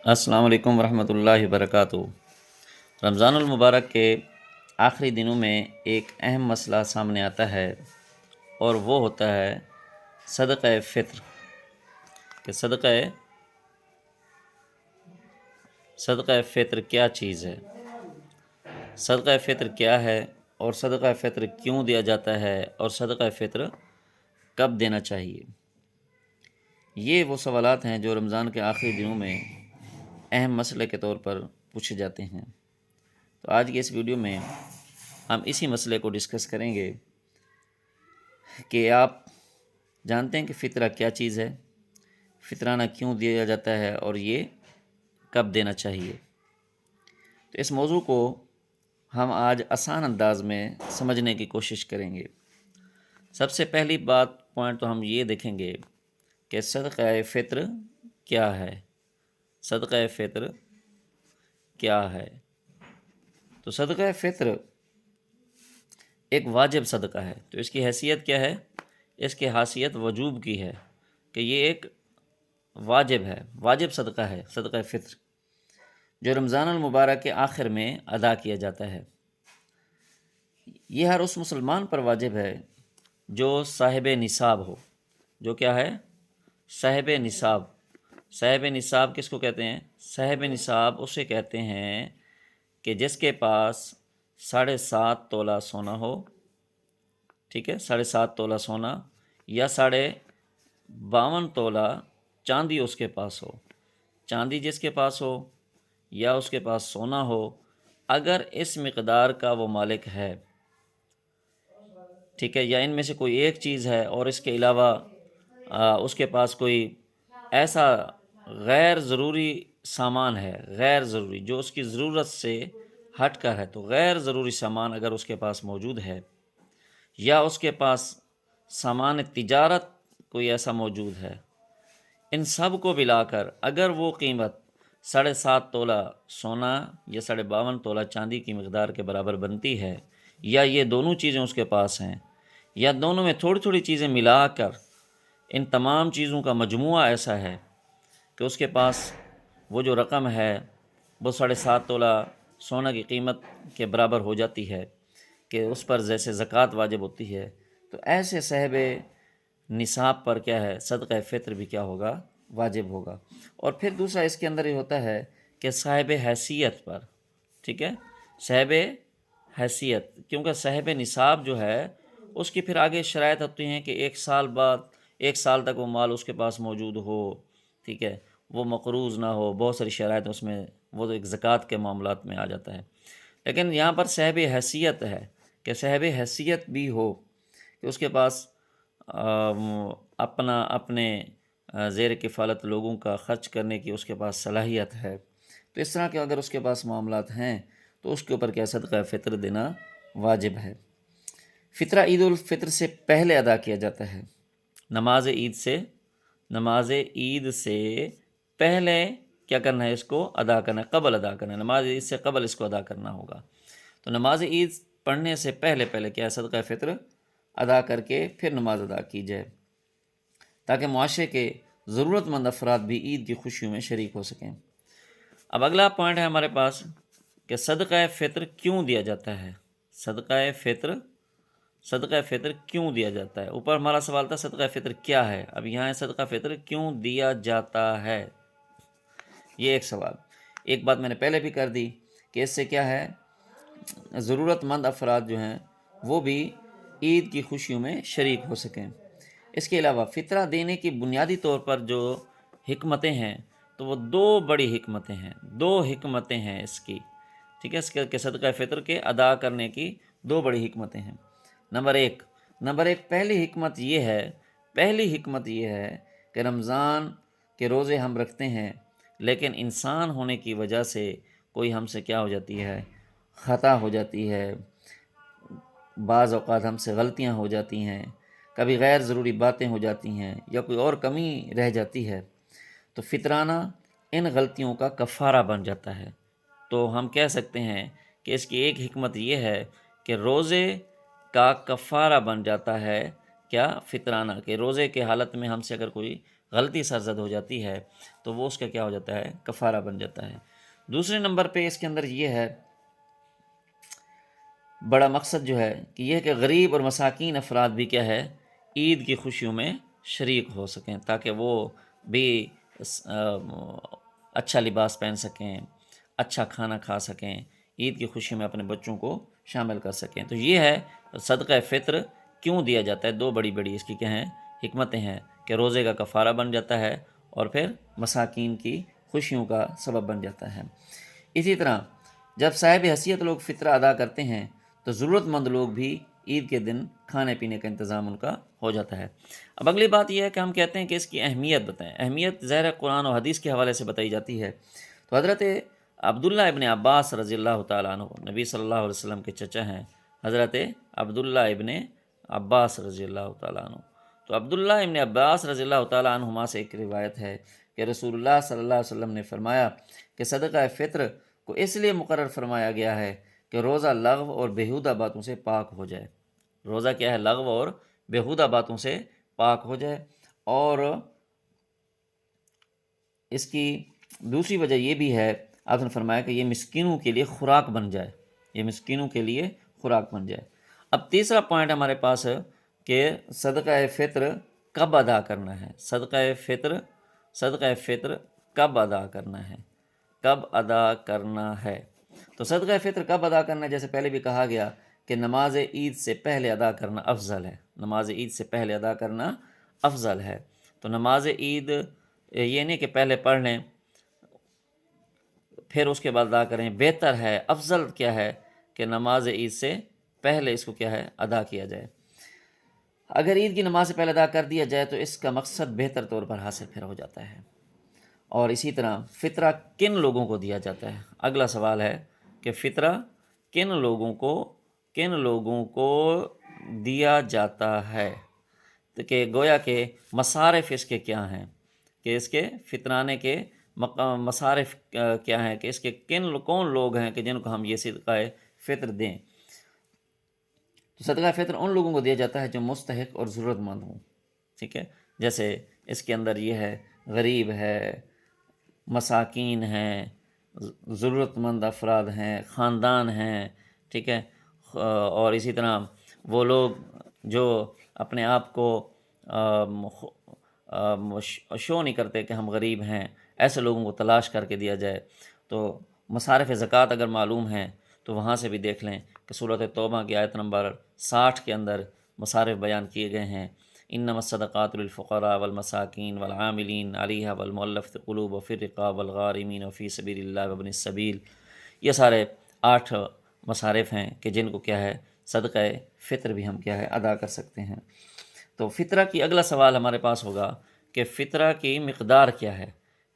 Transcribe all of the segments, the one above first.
السلام علیکم ورحمۃ اللہ وبرکاتہ۔ رمضان المبارک کے آخری دنوں میں ایک اہم مسئلہ سامنے آتا ہے اور وہ ہوتا ہے صدقہ فطر کہ صدقہ فطر کیا چیز ہے، صدقہ فطر کیا ہے اور صدقہ فطر کیوں دیا جاتا ہے اور صدقہ فطر کب دینا چاہیے۔ یہ وہ سوالات ہیں جو رمضان کے آخری دنوں میں اہم مسئلے کے طور پر پوچھے جاتے ہیں۔ تو آج کی اس ویڈیو میں ہم اسی مسئلے کو ڈسکس کریں گے کہ آپ جانتے ہیں کہ فطرہ کیا چیز ہے، فطرانہ کیوں دیا جاتا ہے اور یہ کب دینا چاہیے۔ تو اس موضوع کو ہم آج آسان انداز میں سمجھنے کی کوشش کریں گے۔ سب سے پہلی پوائنٹ تو ہم یہ دیکھیں گے کہ صدقہ فطر کیا ہے۔ صدقہ فطر کیا ہے؟ تو صدقہ فطر ایک واجب صدقہ ہے۔ تو اس کی حیثیت کیا ہے؟ اس کی حیثیت وجوب کی ہے کہ یہ ایک واجب ہے، واجب صدقہ ہے صدقہ فطر، جو رمضان المبارک کے آخر میں ادا کیا جاتا ہے۔ یہ ہر اس مسلمان پر واجب ہے جو صاحب نصاب ہو۔ جو کیا ہے؟ صاحب نصاب۔ صاحب نصاب کس کو کہتے ہیں؟ صاحب نصاب اسے کہتے ہیں کہ جس کے پاس 7.5 تولہ سونا ہو، ٹھیک ہے، 7.5 تولہ سونا یا 52 تولہ چاندی اس کے پاس ہو۔ چاندی جس کے پاس ہو یا اس کے پاس سونا ہو، اگر اس مقدار کا وہ مالک ہے، ٹھیک ہے، یا ان میں سے کوئی ایک چیز ہے اور اس کے علاوہ اس کے پاس کوئی ایسا غیر ضروری سامان ہے، غیر ضروری جو اس کی ضرورت سے ہٹ کر ہے، تو غیر ضروری سامان اگر اس کے پاس موجود ہے یا اس کے پاس سامان تجارت کوئی ایسا موجود ہے، ان سب کو ملا کر اگر وہ قیمت 7.5 تولہ سونا یا 52 تولہ چاندی کی مقدار کے برابر بنتی ہے، یا یہ دونوں چیزیں اس کے پاس ہیں، یا دونوں میں تھوڑی تھوڑی چیزیں ملا کر ان تمام چیزوں کا مجموعہ ایسا ہے کہ اس کے پاس وہ جو رقم ہے وہ 7.5 تولہ سونا کی قیمت کے برابر ہو جاتی ہے کہ اس پر جیسے زکوٰۃ واجب ہوتی ہے، تو ایسے صاحب نصاب پر کیا ہے؟ صدقہ فطر بھی کیا ہوگا؟ واجب ہوگا۔ اور پھر دوسرا اس کے اندر یہ ہوتا ہے کہ صاحب حیثیت پر، ٹھیک ہے، صاحب حیثیت، کیونکہ صاحب نصاب جو ہے اس کی پھر آگے شرائط ہوتی ہیں کہ 1 سال تک وہ مال اس کے پاس موجود ہو، ٹھیک ہے، وہ مقروض نہ ہو، بہت ساری شرائط اس میں، وہ تو ایک زکوٰۃ کے معاملات میں آ جاتا ہے۔ لیکن یہاں پر صاحب حیثیت ہے کہ صاحب حیثیت بھی ہو کہ اس کے پاس اپنے زیر کفالت لوگوں کا خرچ کرنے کی اس کے پاس صلاحیت ہے۔ تو اس طرح کے اگر اس کے پاس معاملات ہیں تو اس کے اوپر کیا صدقہ فطر دینا واجب ہے۔ فطرہ عید الفطر سے پہلے ادا کیا جاتا ہے۔ نماز عید سے پہلے کیا کرنا ہے؟ اس کو ادا کرنا ہے، قبل ادا کرنا ہے، نماز عید سے قبل اس کو ادا کرنا ہوگا۔ تو نماز عید پڑھنے سے پہلے کیا ہے؟ صدقہ فطر ادا کر کے پھر نماز ادا کی جائے، تاکہ معاشرے کے ضرورت مند افراد بھی عید کی خوشیوں میں شریک ہو سکیں۔ اب اگلا پوائنٹ ہے ہمارے پاس کہ صدقہ فطر کیوں دیا جاتا ہے۔ صدقہ فطر کیوں دیا جاتا ہے؟ اوپر ہمارا سوال تھا صدقہ فطر کیا ہے، اب یہاں ہے صدقہ فطر کیوں دیا جاتا ہے۔ یہ ایک سوال۔ ایک بات میں نے پہلے بھی کر دی کہ اس سے کیا ہے؟ ضرورت مند افراد جو ہیں وہ بھی عید کی خوشیوں میں شریک ہو سکیں۔ اس کے علاوہ فطرہ دینے کی بنیادی طور پر جو حکمتیں ہیں تو وہ 2 بڑی حکمتیں ہیں اس کی، ٹھیک ہے، اس کے صدقہ فطر کے ادا کرنے کی 2 بڑی حکمتیں ہیں۔ نمبر ایک پہلی حکمت یہ ہے کہ رمضان کے روزے ہم رکھتے ہیں، لیکن انسان ہونے کی وجہ سے کوئی ہم سے کیا ہو جاتی ہے؟ خطا ہو جاتی ہے، بعض اوقات ہم سے غلطیاں ہو جاتی ہیں، کبھی غیر ضروری باتیں ہو جاتی ہیں یا کوئی اور کمی رہ جاتی ہے، تو فطرانہ ان غلطیوں کا کفارہ بن جاتا ہے۔ تو ہم کہہ سکتے ہیں کہ اس کی ایک حکمت یہ ہے کہ روزے کا کفارہ بن جاتا ہے کیا فطرانہ، کہ روزے کے حالت میں ہم سے اگر کوئی غلطی سرزد ہو جاتی ہے تو وہ اس کا کیا ہو جاتا ہے، کفارہ بن جاتا ہے۔ دوسرے نمبر پہ اس کے اندر یہ ہے بڑا مقصد جو ہے کہ یہ کہ غریب اور مساکین افراد بھی کیا ہے، عید کی خوشیوں میں شریک ہو سکیں، تاکہ وہ بھی اچھا لباس پہن سکیں، اچھا کھانا کھا سکیں، عید کی خوشی میں اپنے بچوں کو شامل کر سکیں۔ تو یہ ہے صدقہ فطر کیوں دیا جاتا ہے، دو بڑی بڑی اس کی کیا ہیں، حکمتیں ہیں کہ روزے کا کفارہ بن جاتا ہے اور پھر مساکین کی خوشیوں کا سبب بن جاتا ہے۔ اسی طرح جب صاحب حیثیت لوگ فطرہ ادا کرتے ہیں تو ضرورت مند لوگ بھی عید کے دن کھانے پینے کا انتظام ان کا ہو جاتا ہے۔ اب اگلی بات یہ ہے کہ ہم کہتے ہیں کہ اس کی اہمیت بتائیں۔ اہمیت ظاہر قرآن و حدیث کے حوالے سے بتائی جاتی ہے۔ تو حضرت عبداللہ ابن عباس رضی اللہ تعالیٰ عنہ، نبی صلی اللہ علیہ وسلم کے چچا ہیں حضرت عبداللہ ابن عباس رضی اللہ تعالیٰ عنہ۔ تو عبداللہ ابن عباس رضی اللہ تعالیٰ عنہما سے ایک روایت ہے کہ رسول اللہ صلی اللہ علیہ وسلم نے فرمایا کہ صدقہ فطر کو اس لیے مقرر فرمایا گیا ہے کہ روزہ لغو اور بیہودہ باتوں سے پاک ہو جائے۔ روزہ کیا ہے، لغو اور بیہودہ باتوں سے پاک ہو جائے، اور اس کی دوسری وجہ یہ بھی ہے، آپ نے فرمایا کہ یہ مسکینوں کے لیے خوراک بن جائے، یہ مسکینوں کے لیے خوراک بن جائے۔ اب تیسرا پوائنٹ ہمارے پاس ہے کہ صدقہ فطر کب ادا کرنا ہے، صدقہ فطر کب ادا کرنا ہے، کب ادا کرنا ہے۔ تو صدقہ فطر کب ادا کرنا ہے، جیسے پہلے بھی کہا گیا کہ نماز عید سے پہلے ادا کرنا افضل ہے، نماز عید سے پہلے ادا کرنا افضل ہے۔ تو نماز عید یہ نہیں کہ پہلے پڑھ لیں پھر اس کے بعد ادا کریں، بہتر ہے، افضل کیا ہے کہ نماز عید سے پہلے اس کو کیا ہے، ادا کیا جائے۔ اگر عید کی نماز سے پہلے ادا کر دیا جائے تو اس کا مقصد بہتر طور پر حاصل پھر ہو جاتا ہے۔ اور اسی طرح فطرہ کن لوگوں کو دیا جاتا ہے، اگلا سوال ہے کہ فطرہ کن لوگوں کو دیا جاتا ہے، تو کہ گویا کہ مصارف اس کے کیا ہیں، کہ اس کے فطرانے کے مصارف کیا ہیں، کہ اس کے کون لوگ ہیں کہ جن کو ہم یہ صدقہ فطر دیں۔ تو صدقہ فطر ان لوگوں کو دیا جاتا ہے جو مستحق اور ضرورت مند ہوں، ٹھیک ہے۔ جیسے اس کے اندر یہ ہے غریب ہے، مساکین ہیں، ضرورت مند افراد ہیں، خاندان ہیں، ٹھیک ہے۔ اور اسی طرح وہ لوگ جو اپنے آپ کو شو نہیں کرتے کہ ہم غریب ہیں، ایسے لوگوں کو تلاش کر کے دیا جائے۔ تو مصارف زکوٰۃ اگر معلوم ہیں تو وہاں سے بھی دیکھ لیں کہ سورۃ توبہ کی آیت نمبر 60 کے اندر مصارف بیان کیے گئے ہیں۔ انما الصدقات للفقراء والمساکین والعاملین علیہا والمؤلفۃ قلوب وفی الرقاب والغارمین وفی سبیل اللہ وابن السبیل، یہ سارے 8 مصارف ہیں کہ جن کو کیا ہے صدقہ فطر بھی ہم کیا ہے ادا کر سکتے ہیں۔ تو فطرہ کی اگلا سوال ہمارے پاس ہوگا کہ فطرہ کی مقدار کیا ہے،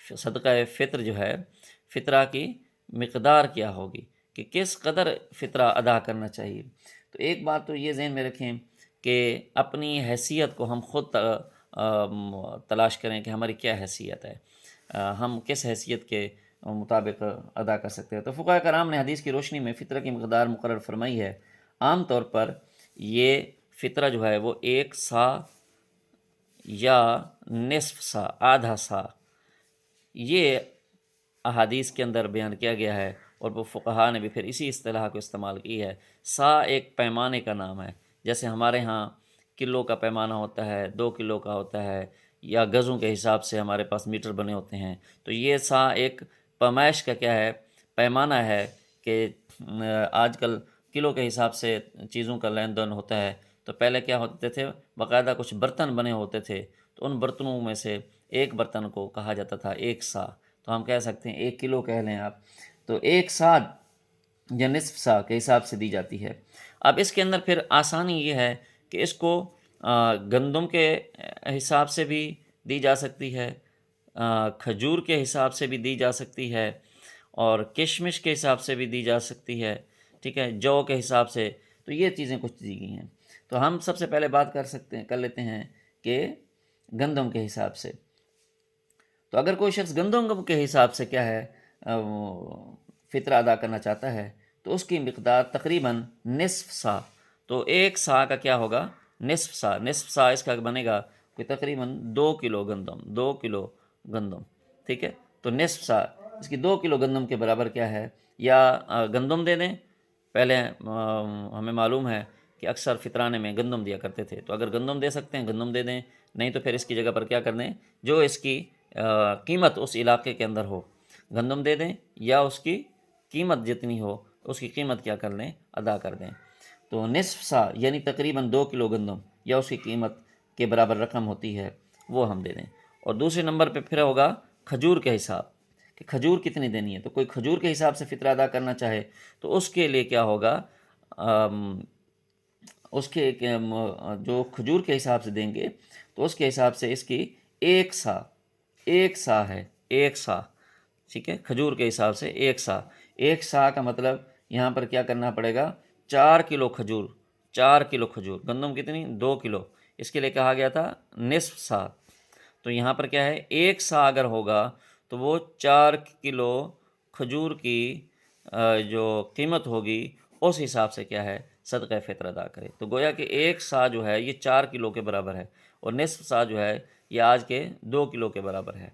صدقہ فطر جو ہے فطرہ کی مقدار کیا ہوگی، کہ کس قدر فطرہ ادا کرنا چاہیے۔ تو ایک بات تو یہ ذہن میں رکھیں کہ اپنی حیثیت کو ہم خود تلاش کریں کہ ہماری کیا حیثیت ہے، ہم کس حیثیت کے مطابق ادا کر سکتے ہیں۔ تو فقہاء کرام نے حدیث کی روشنی میں فطرہ کی مقدار مقرر فرمائی ہے۔ عام طور پر یہ فطرہ جو ہے وہ 1 سا یا نصف سا، آدھا سا، یہ احادیث کے اندر بیان کیا گیا ہے، اور وہ فقہاء نے بھی پھر اسی اصطلاح کو استعمال کی ہے۔ سا ایک پیمانے کا نام ہے، جیسے ہمارے ہاں کلو کا پیمانہ ہوتا ہے، 2 کلو کا ہوتا ہے، یا گزوں کے حساب سے ہمارے پاس میٹر بنے ہوتے ہیں۔ تو یہ سا ایک پیمائش کا کیا ہے، پیمانہ ہے، کہ آج کل کلو کے حساب سے چیزوں کا لین دین ہوتا ہے۔ تو پہلے کیا ہوتے تھے، باقاعدہ کچھ برتن بنے ہوتے تھے، تو ان برتنوں میں سے ایک برتن کو کہا جاتا تھا 1 سا۔ تو ہم کہہ سکتے ہیں 1 کلو کہہ لیں آپ، تو 1 سا یا نصف سا کے حساب سے دی جاتی ہے۔ اب اس کے اندر پھر آسانی یہ ہے کہ اس کو گندم کے حساب سے بھی دی جا سکتی ہے، کھجور کے حساب سے بھی دی جا سکتی ہے، اور کشمش کے حساب سے بھی دی جا سکتی ہے، ٹھیک ہے، جو کے حساب سے۔ تو یہ چیزیں کچھ دی گئی ہیں۔ تو ہم سب سے پہلے بات کر لیتے ہیں کہ گندم کے حساب سے۔ تو اگر کوئی شخص گندم کے حساب سے کیا ہے فطرہ ادا کرنا چاہتا ہے تو اس کی مقدار تقریباً نصف سا، تو 1 سا کا کیا ہوگا، نصف سا اس کا بنے گا کہ تقریباً 2 کلو گندم، 2 کلو گندم، ٹھیک ہے. تو نصف سا اس کی 2 کلو گندم کے برابر کیا ہے، یا گندم دے دیں. پہلے ہمیں معلوم ہے کہ اکثر فطرانے میں گندم دیا کرتے تھے، تو اگر گندم دے سکتے ہیں گندم دے دیں، نہیں تو پھر اس کی جگہ پر کیا کر دیں، جو اس کی قیمت اس علاقے کے اندر ہو گندم دے دیں، یا اس کی قیمت جتنی ہو اس کی قیمت کیا کر لیں، ادا کر دیں. تو نصف سا یعنی تقریباً 2 کلو گندم یا اس کی قیمت کے برابر رقم ہوتی ہے وہ ہم دے دیں. اور دوسرے نمبر پہ پھر ہوگا کھجور کے حساب، کہ کھجور کتنی دینی ہے. تو کوئی کھجور کے حساب سے فطرہ ادا کرنا چاہے تو اس کے لیے کیا ہوگا، اس کے جو کھجور کے حساب سے دیں گے تو اس کے حساب سے اس کی 1 سا، 1 سا ہے، 1 سا، ٹھیک ہے. کھجور کے حساب سے 1 سا، 1 سا کا مطلب یہاں پر کیا کرنا پڑے گا، 4 کلو کھجور. 4 کلو کھجور، گندم کتنی، 2 کلو، اس کے لیے کہا گیا تھا نصف سا. تو یہاں پر کیا ہے، 1 سا اگر ہوگا تو وہ 4 کلو کھجور کی جو قیمت ہوگی اس حساب سے کیا ہے، صدقہ فطر ادا کرے. تو گویا کہ 1 سا جو ہے یہ 4 کلو کے برابر ہے، اور نصف سا جو ہے یہ آج کے 2 کلو کے برابر ہے.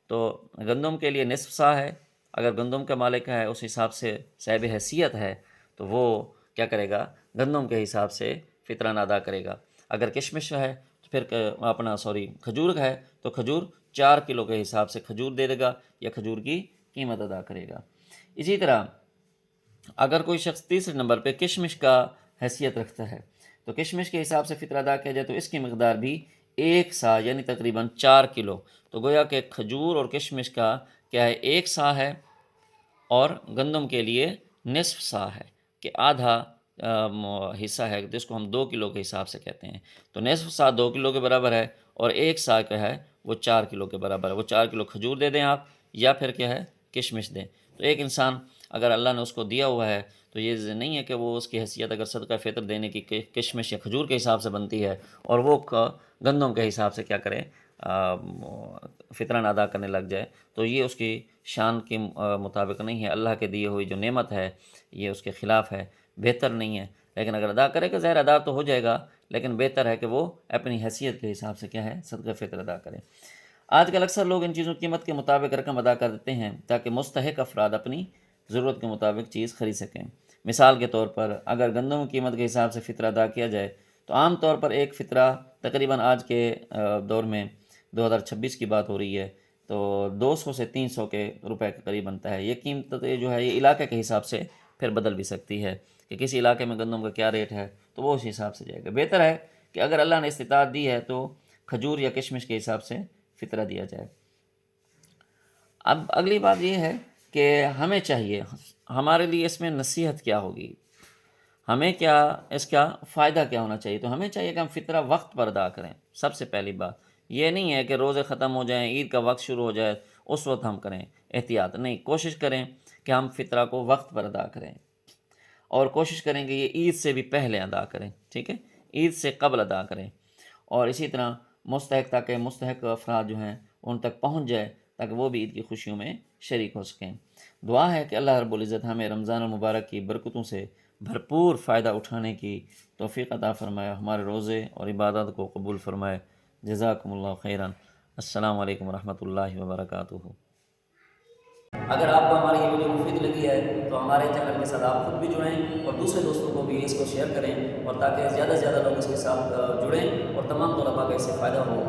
تو گندم کے لیے نصف سا ہے. اگر گندم کا مالک ہے اس حساب سے صاحب حیثیت ہے تو وہ کیا کرے گا، گندم کے حساب سے فطرانہ ادا کرے گا. اگر کشمش ہے تو پھر کھجور ہے تو کھجور 4 کلو کے حساب سے کھجور دے دے گا یا کھجور کی قیمت ادا کرے گا. اسی طرح اگر کوئی شخص تیسرے نمبر پہ کشمش کا حیثیت رکھتا ہے تو کشمش کے حساب سے فطرہ ادا کیا جائے تو اس کی مقدار بھی 1 سا یعنی تقریباً 4 کلو. تو گویا کہ کھجور اور کشمش کا کیا ہے، 1 سا ہے، اور گندم کے لیے نصف سا ہے، کہ آدھا حصہ ہے جس کو ہم 2 کلو کے حساب سے کہتے ہیں. تو نصف سا 2 کلو کے برابر ہے، اور 1 سا کا ہے وہ 4 کلو کے برابر ہے. وہ 4 کلو کھجور دے دیں آپ، یا پھر کیا ہے، کشمش دیں. تو ایک انسان اگر اللہ نے اس کو دیا ہوا ہے تو یہ نہیں ہے کہ وہ اس کی حیثیت اگر صدقہ فطر دینے کی کشمش یا کھجور کے حساب سے بنتی ہے اور وہ گندم کے حساب سے کیا کرے، فطرانہ ادا کرنے لگ جائے، تو یہ اس کی شان کے مطابق نہیں ہے. اللہ کے دیے ہوئی جو نعمت ہے یہ اس کے خلاف ہے، بہتر نہیں ہے. لیکن اگر ادا کرے گا ظاہر ادا تو ہو جائے گا، لیکن بہتر ہے کہ وہ اپنی حیثیت کے حساب سے کیا ہے، صدقہ فطر ادا کرے. آج کل اکثر لوگ ان چیزوں کی قیمت کے مطابق رقم ادا کر دیتے ہیں تاکہ مستحق افراد اپنی ضرورت کے مطابق چیز خرید سکیں. مثال کے طور پر اگر گندم کی قیمت کے حساب سے فطرہ ادا کیا جائے تو عام طور پر ایک فطرہ تقریباً آج کے دور میں 2026 کی بات ہو رہی ہے تو 200 سے 300 کے روپے کے قریب بنتا ہے. یہ قیمت جو ہے یہ علاقے کے حساب سے پھر بدل بھی سکتی ہے کہ کسی علاقے میں گندم کا کیا ریٹ ہے تو وہ اس حساب سے جائے گا. بہتر ہے کہ اگر اللہ نے استطاعت دی ہے تو کھجور یا کشمش کے حساب سے فطرہ دیا جائے. اب اگلی بات یہ ہے کہ ہمیں چاہیے، ہمارے لیے اس میں نصیحت کیا ہوگی، ہمیں کیا اس کا فائدہ کیا ہونا چاہیے. تو ہمیں چاہیے کہ ہم فطرہ وقت پر ادا کریں. سب سے پہلی بات یہ نہیں ہے کہ روزے ختم ہو جائیں، عید کا وقت شروع ہو جائے اس وقت ہم کریں. احتیاط نہیں، کوشش کریں کہ ہم فطرہ کو وقت پر ادا کریں، اور کوشش کریں کہ یہ عید سے بھی پہلے ادا کریں، ٹھیک ہے، عید سے قبل ادا کریں. اور اسی طرح تاکہ مستحق افراد جو ہیں ان تک پہنچ جائے تاکہ وہ بھی عید کی خوشیوں میں شریک ہو سکیں. دعا ہے کہ اللہ رب العزت ہمیں رمضان المبارک کی برکتوں سے بھرپور فائدہ اٹھانے کی توفیق عطا فرمائے، ہمارے روزے اور عبادات کو قبول فرمائے. جزاکم اللہ خیرا. السلام علیکم ورحمۃ اللہ وبرکاتہ. اگر آپ کو ہماری یہ ویڈیو مفید لگی ہے تو ہمارے چینل کے ساتھ آپ خود بھی جڑیں اور دوسرے دوستوں کو بھی اس کو شیئر کریں، اور تاکہ زیادہ سے زیادہ لوگ اس کے ساتھ جڑیں اور تمام طلباء کا اس سے فائدہ ہو.